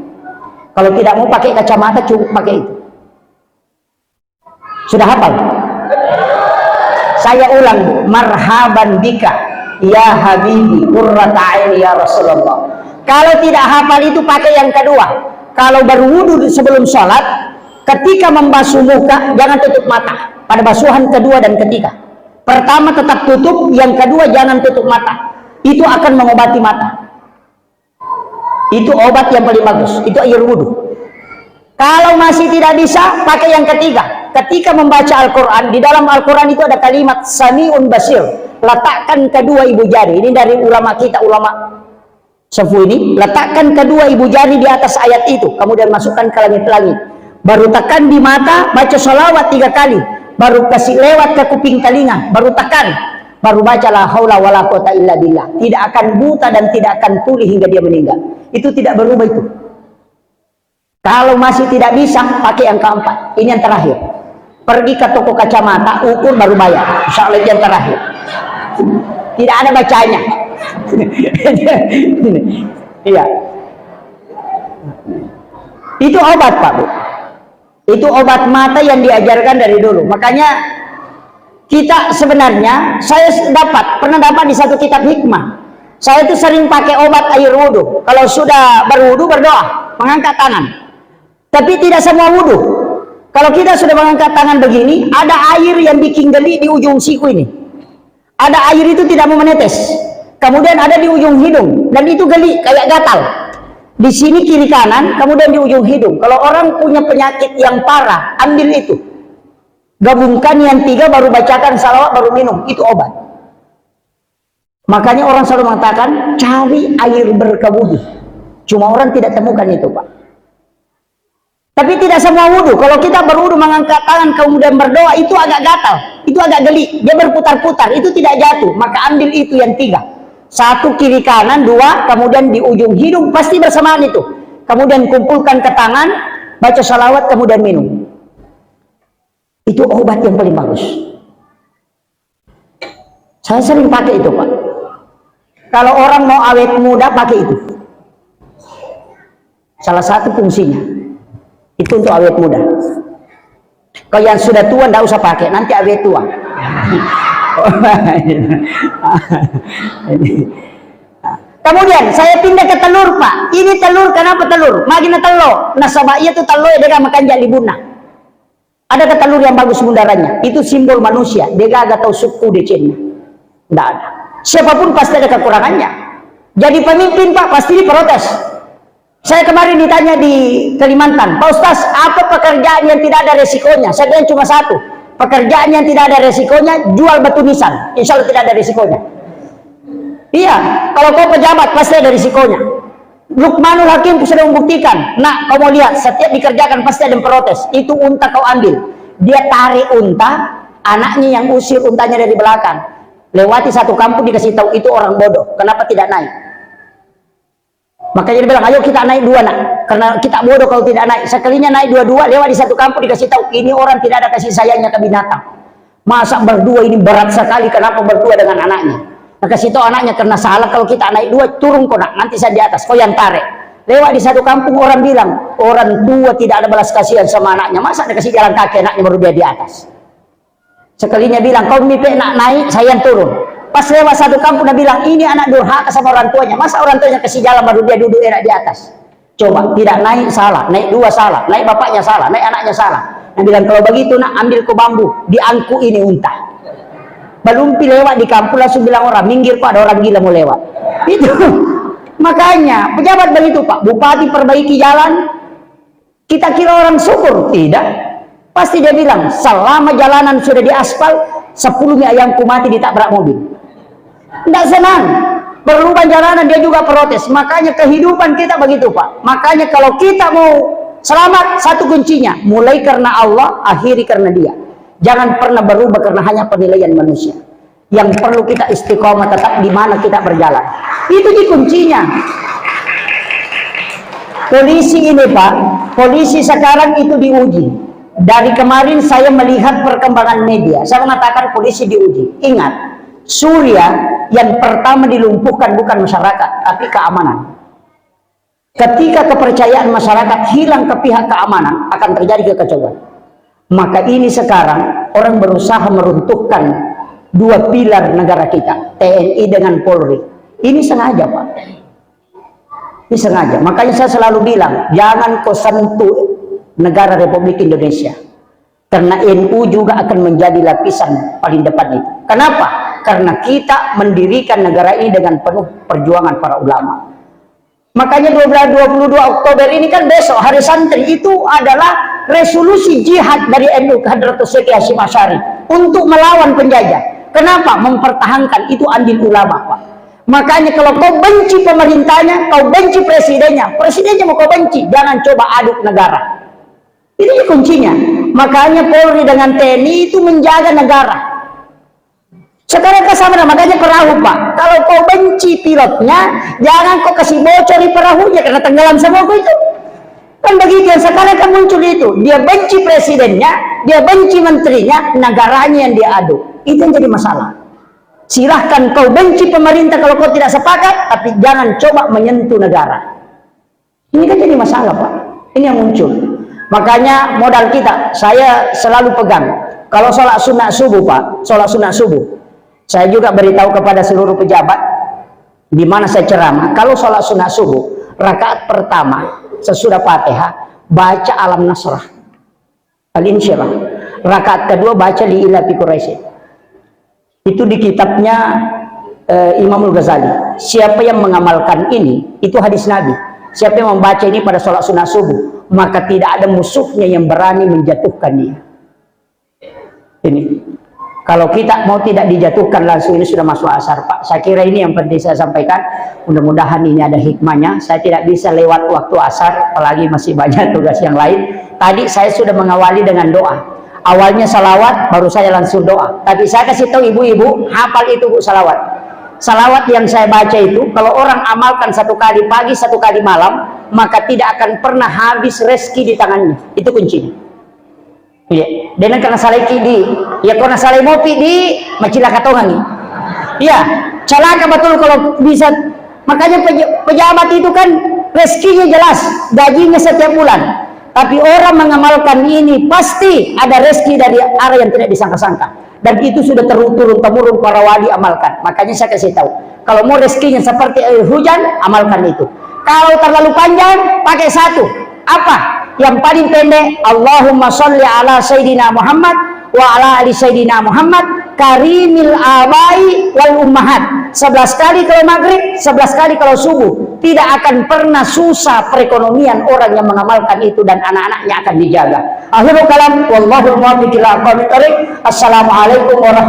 Kalau tidak mau pakai kacamata, cukup pakai itu. Sudah hafal? Saya ulang Bu, marhaban bika ya habibi qurrata aini ya Rasulullah. Kalau tidak hafal itu pakai yang kedua. Kalau baru wudhu sebelum sholat, ketika membasuh muka, jangan tutup mata. Pada basuhan kedua dan ketiga. Pertama tetap tutup, yang kedua jangan tutup mata. Itu akan mengobati mata. Itu obat yang paling bagus. Itu air wudhu. Kalau masih tidak bisa, pakai yang ketiga. Ketika membaca Al-Quran, di dalam Al-Quran itu ada kalimat Sami'un Basir. Letakkan kedua ibu jari. Ini dari ulama kita, ulama Safu ini. Letakkan kedua ibu jari di atas ayat itu. Kemudian masukkan ke langit-langit. Baru tekan di mata, baca sholawat 3 kali, baru kasih lewat ke kuping telinga, baru tekan, baru baca la haula wala quwata illa billah. Tidak akan buta dan tidak akan tuli hingga dia meninggal. Itu tidak berubah itu. Kalau masih tidak bisa, pakai yang keempat. Ini yang terakhir. Pergi ke toko kacamata, ukur baru bayar. Insya Allah yang terakhir. Tidak ada bacanya. Iya. Itu obat Pak Bu. Itu obat mata yang diajarkan dari dulu. Makanya kita sebenarnya, saya pernah dapat di satu kitab hikmah. Saya itu sering pakai obat air wudhu. Kalau sudah berwudhu, berdoa, mengangkat tangan. Tapi tidak semua wudhu. Kalau kita sudah mengangkat tangan begini, ada air yang bikin geli di ujung siku ini. Ada air itu tidak mau menetes. Kemudian ada di ujung hidung, dan itu geli kayak gatal. Di sini kiri kanan, kemudian di ujung hidung. Kalau orang punya penyakit yang parah, ambil itu. Gabungkan yang 3, baru bacakan salawat, baru minum. Itu obat. Makanya orang selalu mengatakan, cari air berkewudu. Cuma orang tidak temukan itu Pak. Tapi tidak semua wudhu. Kalau kita berwudhu mengangkat tangan, kemudian berdoa, itu agak gatal. Itu agak geli. Dia berputar-putar. Itu tidak jatuh. Maka ambil itu yang 3. 1 kiri kanan, 2 kemudian di ujung hidung, pasti bersamaan itu. Kemudian kumpulkan ke tangan, baca salawat, kemudian minum. Itu obat yang paling bagus. Saya sering pakai itu Pak. Kalau orang mau awet muda, pakai itu. Salah satu fungsinya itu untuk awet muda. Kalau yang sudah tua tidak usah pakai, nanti awet tua. Kemudian saya pindah ke telur Pak. Ini telur, kenapa telur? Magina telur. Nasabah itu telur dia makan jali buna. Ada ke telur yang bagus bundarannya. Itu simbol manusia. Dia gak tahu suku decennya. Tidak ada. Siapapun pasti ada kekurangannya. Jadi pemimpin Pak pasti diprotes. Saya kemarin ditanya di Kalimantan, Pak Ustaz, apa pekerjaan yang tidak ada resikonya? Saya bilang cuma satu. Pekerjaan yang tidak ada resikonya, jual batu nisan. Insya Allah tidak ada resikonya. Iya, kalau kau pejabat pasti ada resikonya. Luqmanul Hakim sudah membuktikan. Nah, kau mau lihat, setiap dikerjakan pasti ada yang protes. Itu unta kau ambil. Dia tarik unta, anaknya yang usir untanya dari belakang. Lewati satu kampung dikasih tahu itu orang bodoh, kenapa tidak naik? Makanya dia bilang, ayo kita naik dua nak, karena kita bodoh kalau tidak naik. Sekalinya naik dua-dua, lewat di satu kampung dikasih tahu ini orang tidak ada kasih sayangnya ke binatang. Masa berdua ini berat sekali, kenapa berdua dengan anaknya? Nah, kasih tahu anaknya, karena salah kalau kita naik dua, turun kau nak, nanti saya di atas, kau yang tarik. Lewat di satu kampung orang bilang, orang tua tidak ada balas kasihan sama anaknya, masa ada kasih jalan kaki anaknya baru dia di atas. Sekalinya bilang, kau mimpi nak naik, saya yang turun. Pas lewat satu kampung dia bilang, ini anak durhaka sama orang tuanya, masa orang tuanya kasih jalan baru dia duduk enak di atas. Coba, tidak naik salah, naik dua salah, naik bapaknya salah, naik anaknya salah. Dia bilang, kalau begitu nak ambil ke bambu, diangku ini unta. Belum lewat di kampung langsung bilang orang, minggir Pak, ada orang gila mau lewat. Itu. Makanya pejabat begitu Pak, bupati perbaiki jalan, kita kira orang syukur, tidak. Pasti dia bilang, selama jalanan sudah diaspal, 10 mie ayamku mati ditabrak mobil. Tidak senang, berlubang jalanan dia juga protes. Makanya kehidupan kita begitu Pak. Makanya kalau kita mau selamat, satu kuncinya, mulai karena Allah, akhiri karena dia. Jangan pernah berubah karena hanya penilaian manusia. Yang perlu kita istiqomah tetap di mana kita berjalan. Itu di kuncinya. Polisi ini Pak, polisi sekarang itu diuji. Dari kemarin saya melihat perkembangan media, saya mengatakan polisi diuji. Ingat, Suriah yang pertama dilumpuhkan bukan masyarakat, tapi keamanan. Ketika kepercayaan masyarakat hilang ke pihak keamanan, akan terjadi kekacauan. Maka ini sekarang orang berusaha meruntuhkan dua pilar negara kita, TNI dengan Polri. Ini sengaja Pak. Ini sengaja. Makanya saya selalu bilang, jangan kau sentuh negara Republik Indonesia. Karena NU juga akan menjadi lapisan paling depan itu. Kenapa? Karena kita mendirikan negara ini dengan penuh perjuangan para ulama. Makanya 22 Oktober ini kan besok hari santri, itu adalah resolusi jihad dari NU Hadratus Syekh Hasyim Asy'ari untuk melawan penjajah. Kenapa? Mempertahankan itu andil ulama Pak. Makanya kalau kau benci pemerintahnya, kau benci presidennya, presidennya mau kau benci, jangan coba aduk negara. Ini kuncinya. Makanya Polri dengan TNI itu menjaga negara. Sekarang kesana, makanya perahu Pak. Kalau kau benci pilotnya, jangan kau kasih bocor di perahunya karena tenggelam semua kau itu. Kan begitu yang sekarang kan muncul itu. Dia benci presidennya, dia benci menterinya, negaranya yang dia adu. Itu yang jadi masalah. Silahkan kau benci pemerintah kalau kau tidak sepakat, tapi jangan coba menyentuh negara. Ini kan jadi masalah Pak. Ini yang muncul. Makanya modal kita, saya selalu pegang. Kalau sholat sunat subuh Pak, sholat sunat subuh, saya juga beritahu kepada seluruh pejabat di mana saya ceramah. Kalau sholat sunat subuh, rakaat pertama sesudah Fatihah baca Alam Nasrah, Al-Insyirah. Rakaat kedua baca Li'ila fi Quraisy. Itu di kitabnya Imam Al-Ghazali. Siapa yang mengamalkan ini, itu hadis Nabi. Siapa yang membaca ini pada sholat sunat subuh, maka tidak ada musuhnya yang berani menjatuhkan dia. Ini. Kalau kita mau tidak dijatuhkan langsung, ini sudah masuk asar Pak. Saya kira ini yang penting saya sampaikan. Mudah-mudahan ini ada hikmahnya. Saya tidak bisa lewat waktu asar, apalagi masih banyak tugas yang lain. Tadi saya sudah mengawali dengan doa. Awalnya salawat, baru saya langsung doa. Tapi saya kasih tahu ibu-ibu, hafal itu Bu salawat. Salawat yang saya baca itu, kalau orang amalkan 1 kali pagi, 1 kali malam, maka tidak akan pernah habis rezeki di tangannya. Itu kuncinya. Iya, dan karena salaki di, ya karena salai mopi di macilaka tongangi. Iya, celaka betul kalau bisa. Makanya pejabat itu kan rezekinya jelas, gajinya setiap bulan. Tapi orang mengamalkan ini pasti ada rezeki dari arah yang tidak disangka-sangka. Dan itu sudah turun-temurun para wali amalkan. Makanya saya kasih tahu, kalau mau rezekinya seperti air hujan, amalkan itu. Kalau terlalu panjang, pakai satu. Apa? Yang paling pendek, Allahumma sholli ala Sayyidina Muhammad wa ala ali Sayyidina Muhammad karimil abai wal ummahat. 11 kali kalau maghrib, 11 kali kalau subuh. Tidak akan pernah susah perekonomian orang yang mengamalkan itu, dan anak-anaknya akan dijaga. Akhirul kalam, wallahul muwaffiq ila aqwamit thoriq. Assalamualaikum warahmatullahi wabarakatuh.